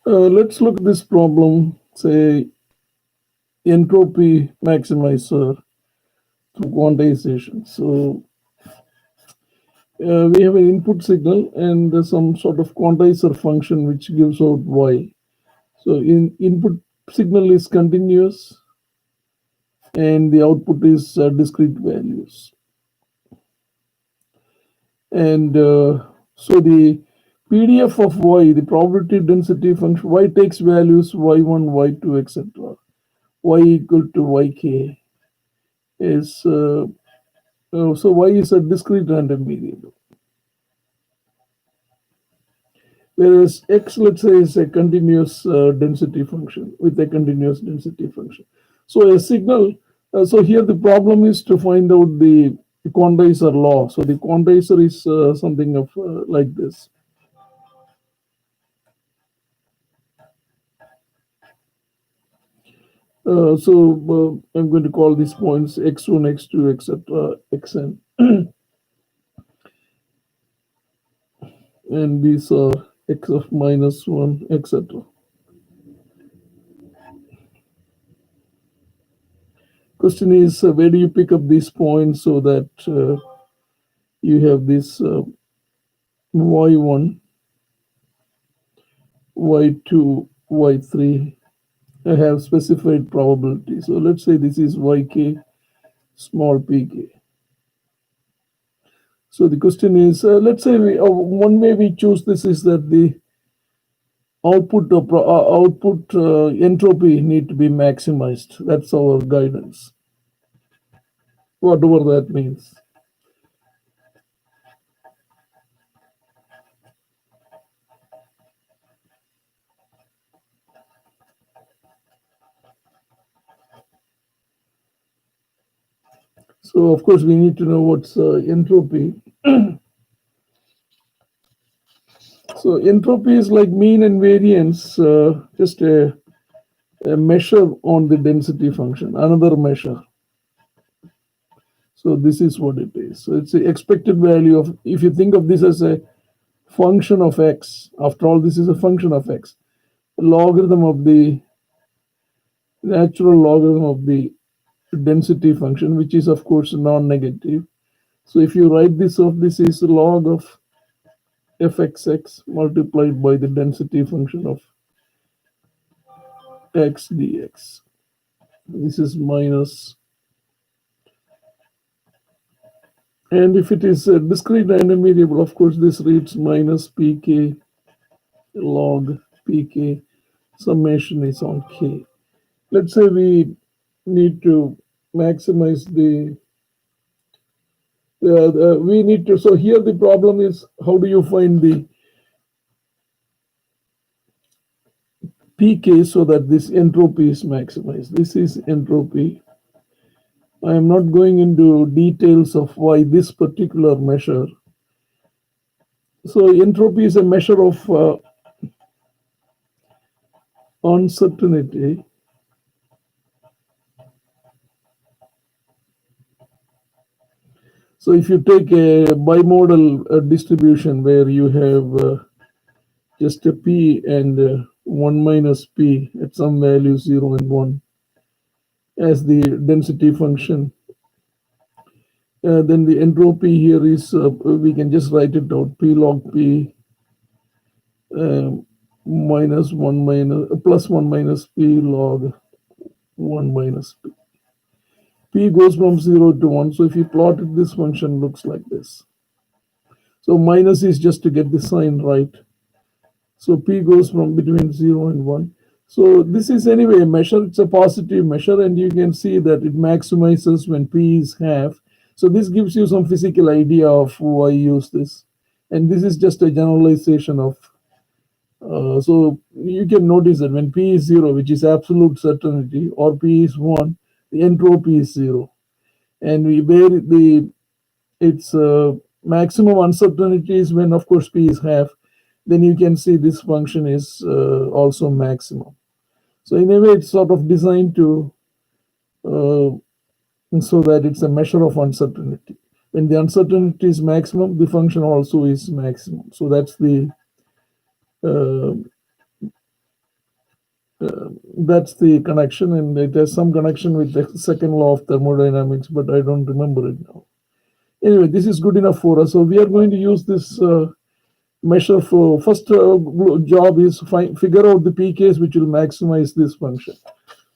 Let's look at this problem, say entropy maximizer through quantization. So we have an input signal and some sort of quantizer function which gives out y. So input signal is continuous and the output is discrete values. And so the PDF of y, the probability density function, y takes values y1, y2, etc. Y equal to yk is so y is a discrete random variable, whereas x, let's say, is a continuous density function with a continuous density function. So a signal. So here the problem is to find out the quantizer law. So the quantizer is something of like this. I'm going to call these points x1, x2, etc., xn, and these are x of minus 1, etc. Question is, where do you pick up these points so that you have this y1, y2, y3 have specified probability. So let's say this is yk small pk. So the question is, let's say one way we choose this is that the output entropy need to be maximized. That's our guidance, whatever that means. So of course we need to know what's entropy. So entropy is like mean and variance, just a measure on the density function, another measure. So this is what it is. So it's the expected value of, if you think of this as a function of x, after all, this is a function of x, logarithm of the natural logarithm of the density function, which is of course non-negative. So if you write this off, this is log of fxx multiplied by the density function of x dx. This is minus, and if it is a discrete random variable, of course this reads minus pk log pk, summation is on k. Let's say we need to maximize the we need to, so here the problem is, how do you find the pk so that this entropy is maximized? This is entropy. I am not going into details of why this particular measure. So entropy is a measure of uncertainty. So if you take a bimodal distribution where you have just a p and 1 minus p at some value 0 and 1 as the density function, then the entropy here is, we can just write it out, p log p minus 1 minus plus 1 minus p log 1 minus p. P goes from 0 to 1. So if you plot it, this function looks like this. So minus is just to get the sign right. So P goes from between 0 and 1. So this is anyway a measure. It's a positive measure, and you can see that it maximizes when P is half. So this gives you some physical idea of why I use this. And this is just a generalization of, so you can notice that when P is 0, which is absolute certainty, or P is 1, the entropy is 0. And where its maximum uncertainty is when, of course, P is half, then you can see this function is also maximum. So in a way, it's sort of designed to, so that it's a measure of uncertainty. When the uncertainty is maximum, the function also is maximum. So that's the That's the connection, and it has some connection with the second law of thermodynamics, but I don't remember it now. Anyway, this is good enough for us. So we are going to use this measure for first job is figure out the pKs which will maximize this function.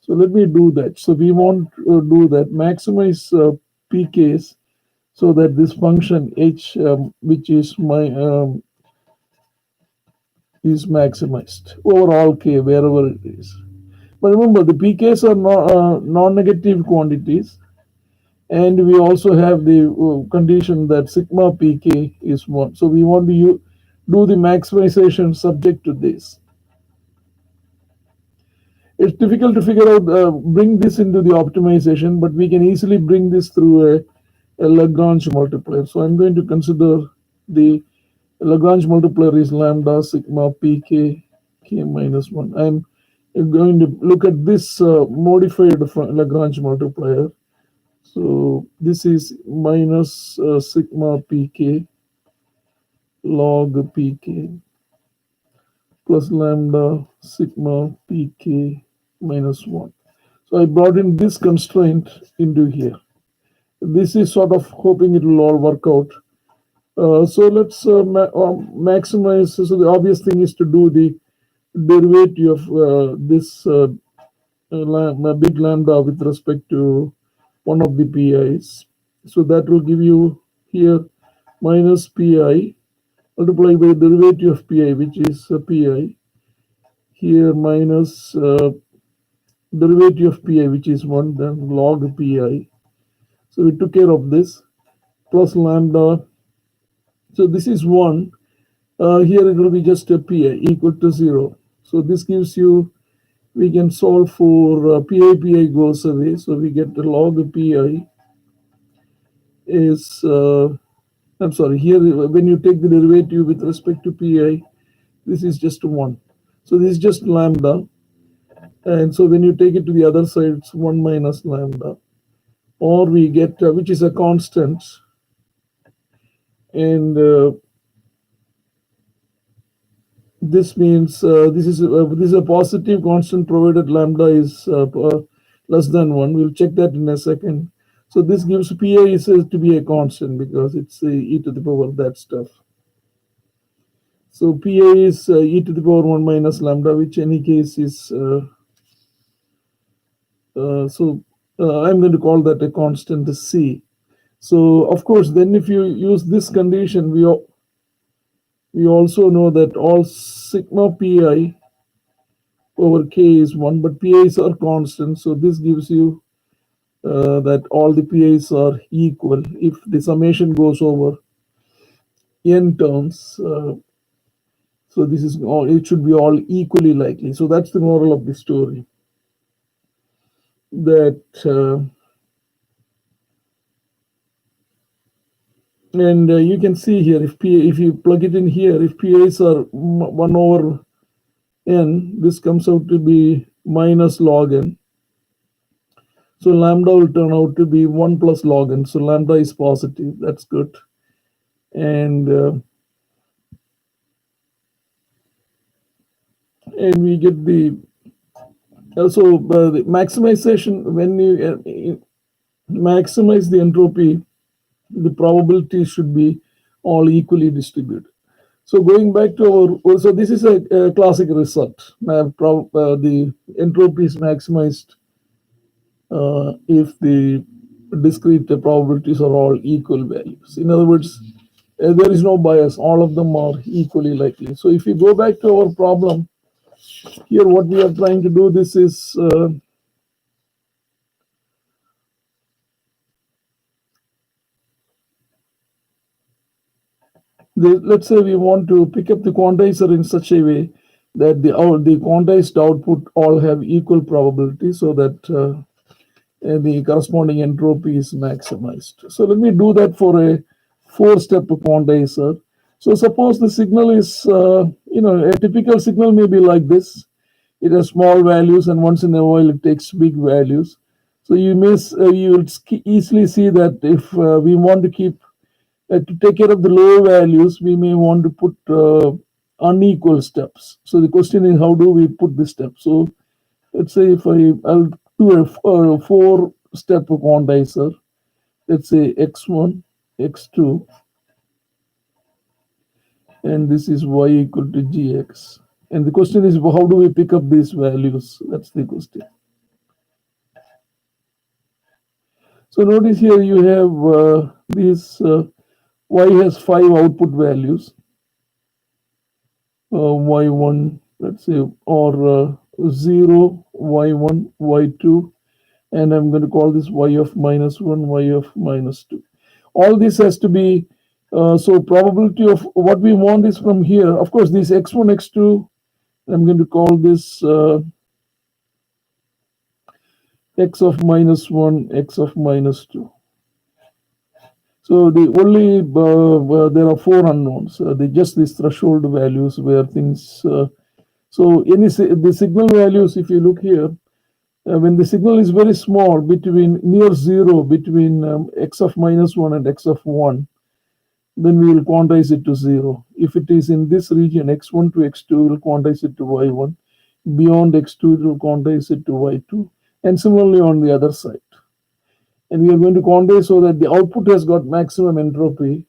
So let me do that. So we want to do that, maximize pKs so that this function h, which is is maximized over all k wherever it is. But remember, the pKs are non-negative quantities, and we also have the condition that sigma pk is 1. So we want to do the maximization subject to this. It's difficult to figure out, bring this into the optimization, but we can easily bring this through a Lagrange multiplier. So I'm going to consider the Lagrange multiplier is lambda sigma pk k minus 1. I'm going to look at this modified Lagrange multiplier. So this is minus sigma pk log pk plus lambda sigma pk minus 1. So I brought in this constraint into here. This is sort of hoping it will all work out. So let's maximize. So the obvious thing is to do the derivative of this big lambda with respect to one of the pi's. So that will give you here minus pi multiplied by the derivative of pi, which is pi. Here minus derivative of pi, which is 1, then log pi. So we took care of this, plus lambda. So this is 1. Here it will be just a pi equal to 0. So this gives you, we can solve for pi goes away. So we get the log pi is, I'm sorry, here when you take the derivative with respect to pi, this is just 1. So this is just lambda. And so when you take it to the other side, it's 1 minus lambda. Or we get, which is a constant. And this means this is a positive constant provided lambda is less than 1. We'll check that in a second. So this gives pi is to be a constant because it's e to the power of that stuff. So pi is e to the power 1 minus lambda, which in any case is I'm going to call that a constant c. So of course, then if you use this condition, we also know that all sigma pi over k is 1, but pi's are constant. So this gives you that all the pi's are equal if the summation goes over n terms. So this is all, it should be all equally likely. So that's the moral of the story. That and you can see here, if you plug it in here, if pi's are 1 over n, this comes out to be minus log n. So lambda will turn out to be 1 plus log n. So lambda is positive. That's good. And we get the also the maximization. When you maximize the entropy, the probability should be all equally distributed. So going back to our, so this is a classic result. The entropy is maximized if the discrete probabilities are all equal values. In other words, there is no bias. All of them are equally likely. So if you go back to our problem, here what we are trying to do, this is let's say we want to pick up the quantizer in such a way that the quantized output all have equal probability, so that the corresponding entropy is maximized. So let me do that for a 4-step quantizer. So suppose the signal is, a typical signal may be like this. It has small values, and once in a while it takes big values. So you will easily see that if we want to to take care of the low values, we may want to put unequal steps. So the question is, how do we put the steps? So let's say if I'll do a 4-step quantizer, let's say x1, x2, and this is y equal to gx. And the question is, how do we pick up these values? That's the question. So notice here you have these y has 5 output values, y1, let's say, or 0, y1, y2, and I'm going to call this y of minus 1, y of minus 2. All this has to be, so probability of what we want is from here. Of course, this x1, x2, I'm going to call this x of minus 1, x of minus 2. So the only there are 4 unknowns. They just these threshold values where things. So the signal values, if you look here, when the signal is very small, between near 0, between x of minus 1 and x of 1, then we will quantize it to 0. If it is in this region, x1 to x2, we will quantize it to y1. Beyond x2, we will quantize it to y2. And similarly on the other side. And we are going to quantize so that the output has got maximum entropy,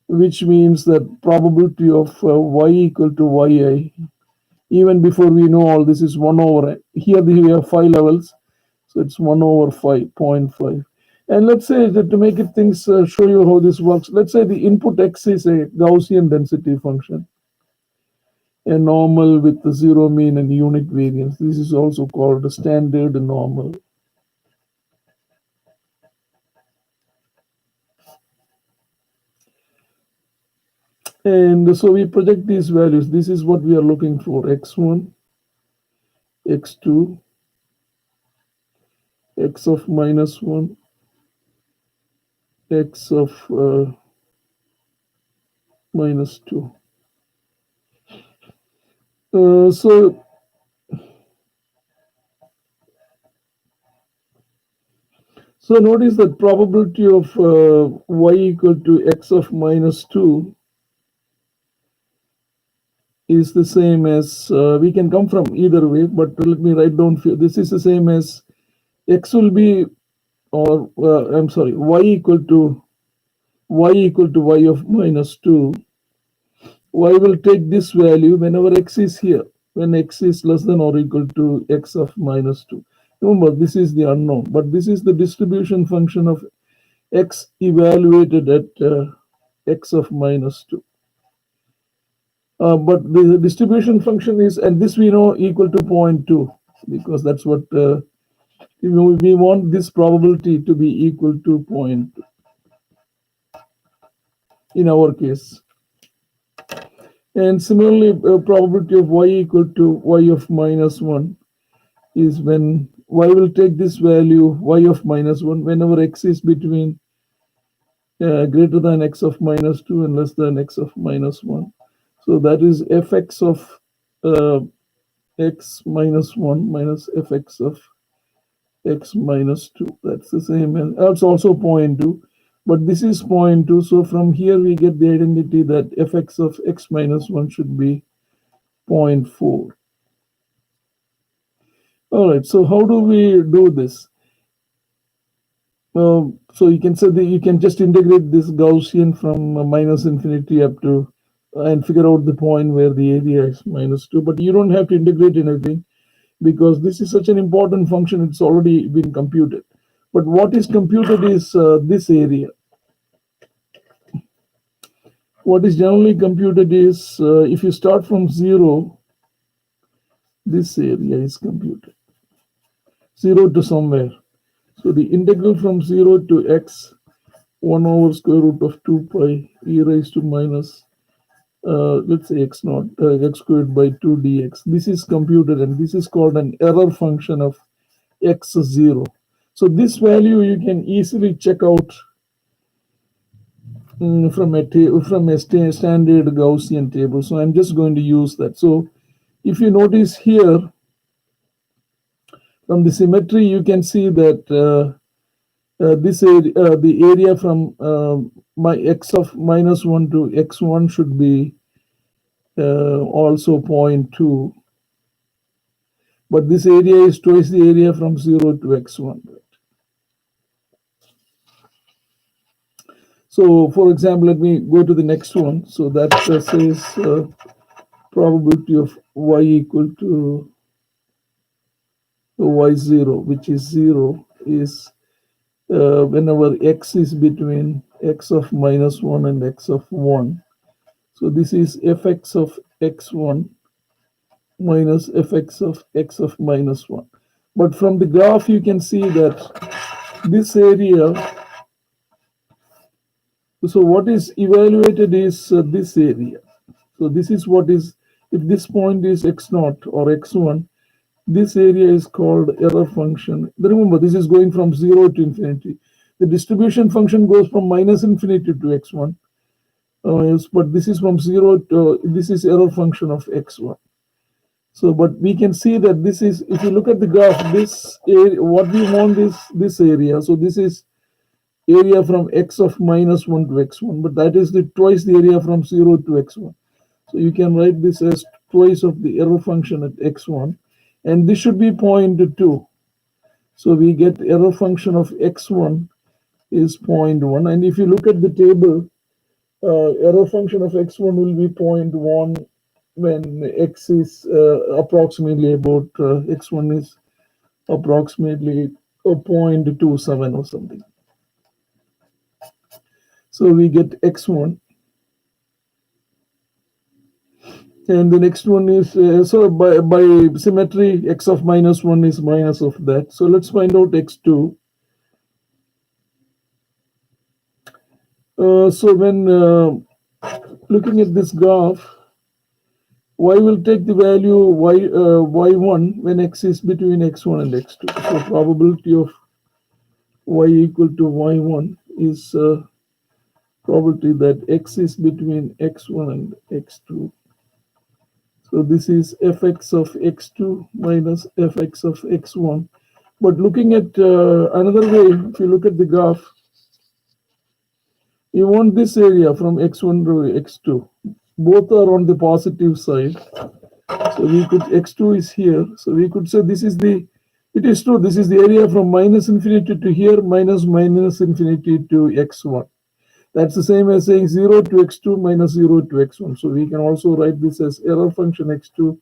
which means that probability of y equal to yi, even before we know all this, is 1 over, here we have 5 levels, so it's 1 over 5.5. And let's say that to make it things show you how this works, let's say the input x is a Gaussian density function, a normal with the 0 mean and unit variance. This is also called a standard normal. And so we project these values. This is what we are looking for: x1, x2, x of minus 1, x of minus 2. So notice that probability of y equal to x of minus 2 is the same as, we can come from either way, but let me write down, this is the same as x will be, or I'm sorry, y equal to y of minus 2. Y will take this value whenever x is here, when x is less than or equal to x of minus 2. Remember, this is the unknown, but this is the distribution function of x evaluated at x of minus 2. But the distribution function is, and this we know, equal to 0.2, because that's what, we want this probability to be equal to 0.2 in our case. And similarly, probability of y equal to y of minus 1 is when y will take this value, y of minus 1, whenever x is between greater than x of minus 2 and less than x of minus 1. So that is fx of x minus 1 minus fx of x minus 2. That's the same as, that's also 0.2, but this is 0.2. So from here we get the identity that fx of x minus 1 should be 0.4. All right, so how do we do this? So you can say that you can just integrate this Gaussian from minus infinity up to and figure out the point where the area is minus 2, but you don't have to integrate anything because this is such an important function, it's already been computed. But what is computed is this area. What is generally computed is if you start from 0, this area is computed. 0 to somewhere. So the integral from 0 to x, 1 over square root of 2 pi e raised to minus, let's say x naught, x squared by 2 dx. This is computed, and this is called an error function of x0. So this value you can easily check out from a standard Gaussian table. So I'm just going to use that. So if you notice here, from the symmetry, you can see that this area, the area from my x of minus 1 to x1 should be also 0.2. but this area is twice the area from 0 to x1. So for example, let me go to the next one. So that says probability of y equal to y0, which is 0, is whenever x is between x of -1 and x of 1. So this is fx of x1 minus fx of x of -1. But from the graph, you can see that this area, so what is evaluated is this area. So this is what is, if this point is x0 or x1, this area is called error function. Remember, this is going from 0 to infinity. The distribution function goes from -infinity to x1. Yes, but this is from 0 to, this is error function of x1. So, but we can see that this is, if you look at the graph, this area, what we want is this area. So this is area from x of -1 to x1, but that is the twice the area from 0 to x1. So you can write this as twice of the error function at x1, and this should be 0.2. So we get error function of x1 is 0.1, and if you look at the table, error function of x1 will be 0.1 when x is approximately about x1 is approximately 0.27 or something. So we get x1, and the next one is so by symmetry, x of -1 is minus of that. So let's find out x2. So when looking at this graph, y will take the value y1 when x is between x1 and x2. So probability of y equal to y1 is probability that x is between x1 and x2. So this is fx of x2 minus fx of x1. But looking at another way, if you look at the graph, you want this area from x1 to x2. Both are on the positive side. So we could, x2 is here. So we could say this is the, it is true, this is the area from -infinity to here, -infinity to x1. That's the same as saying 0 to x2 minus 0 to x1. So we can also write this as error function x2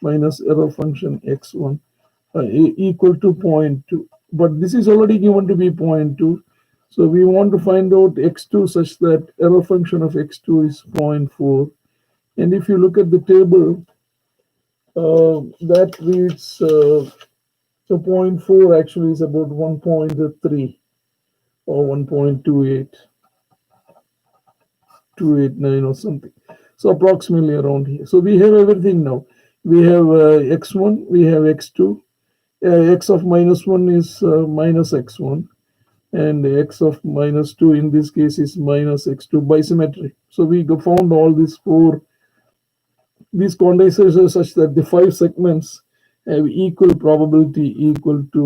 minus error function x1 equal to 0.2. But this is already given to be 0.2. So we want to find out x2 such that error function of x2 is 0.4. And if you look at the table, that reads, so 0.4 actually is about 1.3 or 1.28. 289 or something. So approximately around here. So we have everything now. We have x1, we have x2. X of -1 is minus x1, and x of -2 in this case is minus x2 by symmetry. So we found all these these quantizers are such that the 5 segments have equal probability equal to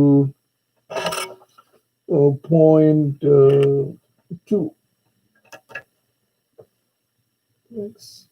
0.2. Next.